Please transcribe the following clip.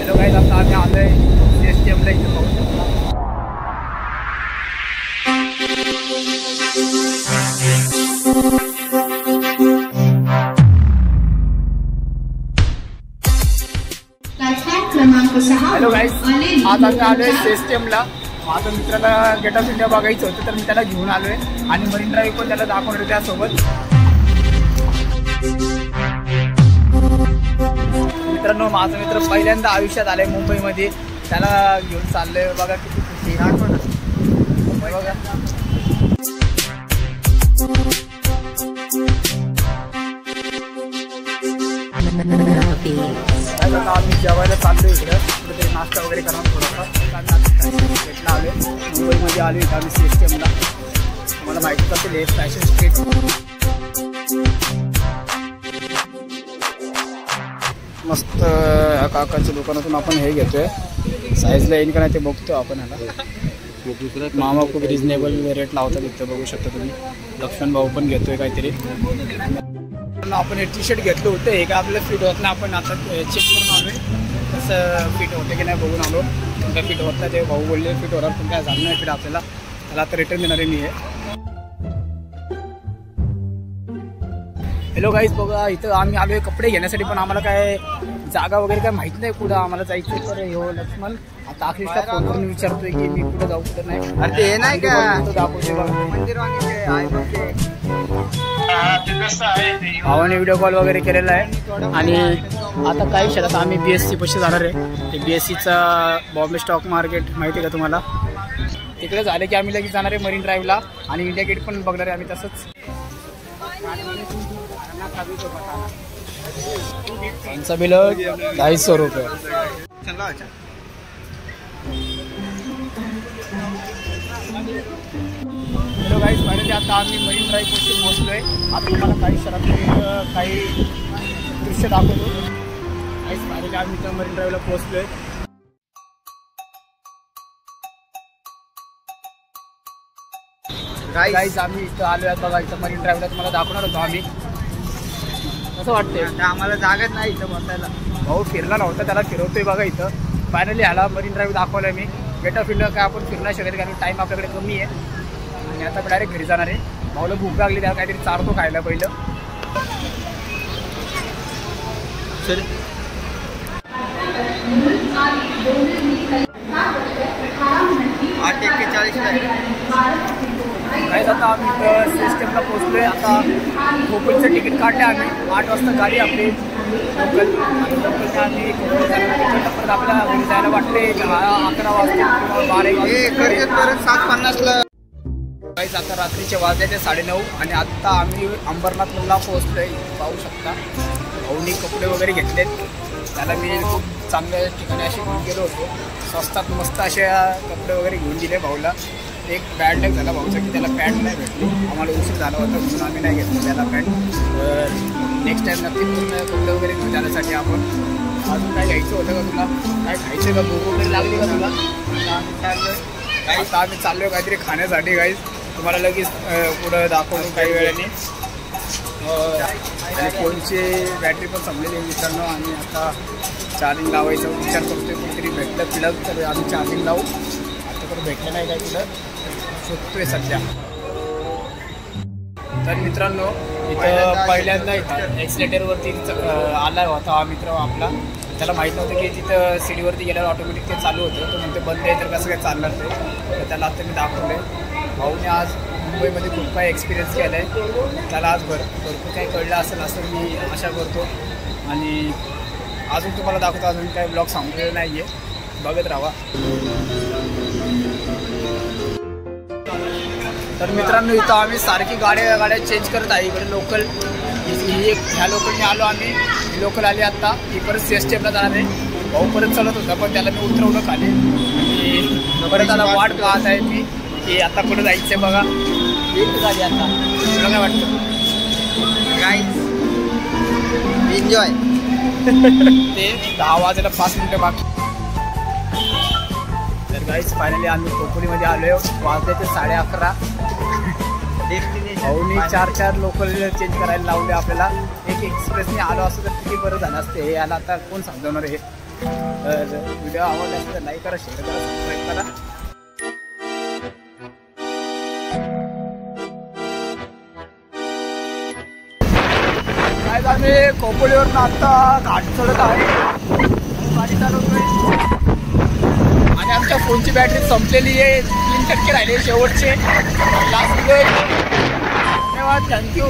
Hello guys, आता आम्ही आलोय CSTMला. इथे पाहू शकता. हॅलो गाईज, आज आम्ही आलोय CSTMला. माझ्या मित्राला गेट ऑफ इंडिया बघायचं होतं, तर मी त्याला घेऊन आलोय आणि मरीन ड्राईव्ह पण त्याला दाखवणार आहे त्यासोबत. मित्रांनो, माझा मित्र पहिल्यांदा आयुष्यात आलाय मुंबईमध्ये. त्याला घेऊन चाललोय. बघा किती खुशी मुंबई. बघा आम्ही जेवायला चाललोय. इकडं कुठेतरी नाश्ता वगैरे करणार थोडासा. भेटला आलोय मुंबईमध्ये. आलो इथं आम्ही CSTMला. तुम्हाला माहितीच असेल हे फॅशन स्ट्रीट. मस्त काकाच्या दुकानातून आपण हे घेतोय. साईजला येईन का नाही ते बघतो आपण. ह्याला मामा खूप रिजनेबल रेट लावतात इथं, बघू शकता तुम्ही. लक्ष्मण भाऊ पण घेतोय काहीतरी. आपण हे टी-शर्ट घेतलं होतं. हे काय आपल्याला फिट होत नाही. आपण आता चेक करून आलोय कसं फिट होते की नाही बघून आलो. काय फिट होत नाही ते भाऊ बोलले फिट होणार, पण काय झालं नाही फिट आपल्याला. त्याला आता रिटर्न देणार आहे मी हे. हॅलो गाईज, बघा इथं आम्ही आलोय कपडे घेण्यासाठी, पण आम्हाला काय जागा वगैरे काय माहिती नाही कुठं आम्हाला जायचं. तर हो लक्ष्मण आता अखिलेशला फोन करून विचारतोय की मी कुठं जाऊ कुठं नाही. अरे ते नाही का दाखवते मंदिर भावाने व्हिडिओ कॉल वगैरे केलेला आहे. आणि आता काही क्षणात आम्ही BSC पाशी जाणार आहे. ते BSCचा बॉम्बे स्टॉक मार्केट माहिती आहे का तुम्हाला. तिकडे झाले की आम्ही लगेच जाणार आहे मरीन ड्राईव्हला आणि इंडिया गेट पण बघणार आहे आम्ही. तसंच त्यांचा बिल 250 रुपये. हॅलो गाईज, फायनली आता आम्ही मरीन ड्राईव्ह पाशी पोहोचलोय. आता तुम्हाला काही शहरात काही दृश्य दाखवतो. गाईज फायनली आम्ही इथं मरीन ड्राईव्हला पोहोचलोय. गाईज आम्ही इथं आलोय. बघा इथं मरीन ड्राईव्हला तुम्हाला दाखवणार होतो आम्ही. कसं वाटतंय? आम्हाला जागाच नाही इथं बसायला. भाऊ फिरला नव्हता, त्याला फिरवतोय बघा इथं. फायनली ह्याला मरीन ड्राईव्ह दाखवलाय मी. गेट ऑफ इंडिया काय आपण फिरू नाही शकत कारण टाईम आपल्याकडे कमी आहे. आणि आता डायरेक्ट घरी जाणार आहे. भाऊला भूक लागली, त्याला काहीतरी चारतो खायला पहिलं. सर काय आता आम्ही CSTMला पोहोचलोय. आता कोकणचं तिकीट काढले आम्ही. 8 वाजता गाडी आपली लोकल. आणि लोकलने आम्ही परत आपल्याला घरी जायला वाटते 11 वाजता 12 वाजता 7:50ला. गाईज आता रात्रीचे वाजले ते 9:30 आणि आत्ता आम्ही अंबरनाथला पोहोचलोय. पाहू शकता भाऊनी कपडे वगैरे घेतलेत. त्याला मी खूप चांगल्या ठिकाणी असे घेऊन गेलो होतो. स्वस्तात मस्त असे कपडे वगैरे घेऊन दिले भाऊला. एक बॅड लॅक झाला भाऊचा की त्याला पॅन्ट नाही भेटली. आम्हाला उशीर झाला होता म्हणून आम्ही नाही घेतलं त्याला पॅन्ट. नेक्स्ट टाईम नक्की कपडे वगैरे घेऊन जाण्यासाठी आपण. अजून काय घ्यायचं होतं का तुला? काय खायचं का? भूक वगैरे लागली का तुला? आता आम्ही चाललो काहीतरी खाण्यासाठी. गाईज तुम्हाला लगेच पुढं दाखवतो काही वेळाने. आणि फोनची बॅटरी पण संपलेली मित्रांनो. आणि आता चार्जिंग लावायचा विचार करतोय. कुठेतरी भेटलं तिला तर आम्ही चार्जिंग लावू. आता तर भेटलं नाही काय तिला शोधतोय सध्या. तर मित्रांनो इथं पहिल्यांदा इथं एक्सिलेटरवरती आला होता हा मित्र आपला. त्याला माहीत नव्हतं की तिथं सीडीवरती गेल्यावर ऑटोमॅटिक ते चालू होतं. तो म्हणते बंद आहे तर कसं काय चालणार ते. तर त्याला आता मी दाखवलं आहे. भाऊने आज मुंबईमध्ये खूप काही एक्सपिरियन्स केला आहे. त्याला आज भरपूर काही कळलं असेल असं मी आशा करतो. आणि अजून तुम्हाला दाखवतो. अजून काही ब्लॉग सांगलेलं नाही आहे, बघत राहा. तर मित्रांनो इथं आम्ही सारखी गाड्या चेंज करत आहे. इकडे लोकल ही एक ह्या लोकलने आलो आम्ही. ही लोकल आली आत्ता. ही परत CSTMला जाणार आहे. भाऊ परत चालत होता पण त्याला मी उतरवलं खाली. आणि परत आता वाट पाहत आहे मी की आता कुठं जायचं आहे. बघा एक झाली आता. तुला काय वाटतं? Guys enjoy. ते 10 वाजायला 5 मिनिटं बाकी. तर गाईज फायनली आम्ही खोपोलीमध्ये आलो आहे. वाजले ते 11:30. भाऊनी 4 लोकल चेंज करायला लावले आपल्याला. एक एक्सप्रेसने आलो असं तर किती बरं झालं असते. याला आता कोण समजवणार आहे. व्हिडिओ आवडला असेल तर लाईक करा, शेअर करा, सबस्क्राईब करा. काय आम्ही खोपोलीवरून आता घाट चढत आहे, गाडी चालवतोय आणि आमच्या फोनची बॅटरी संपलेली आहे. 3 टक्के राहिले शेवटचे. Last video. धन्यवाद. थँक्यू.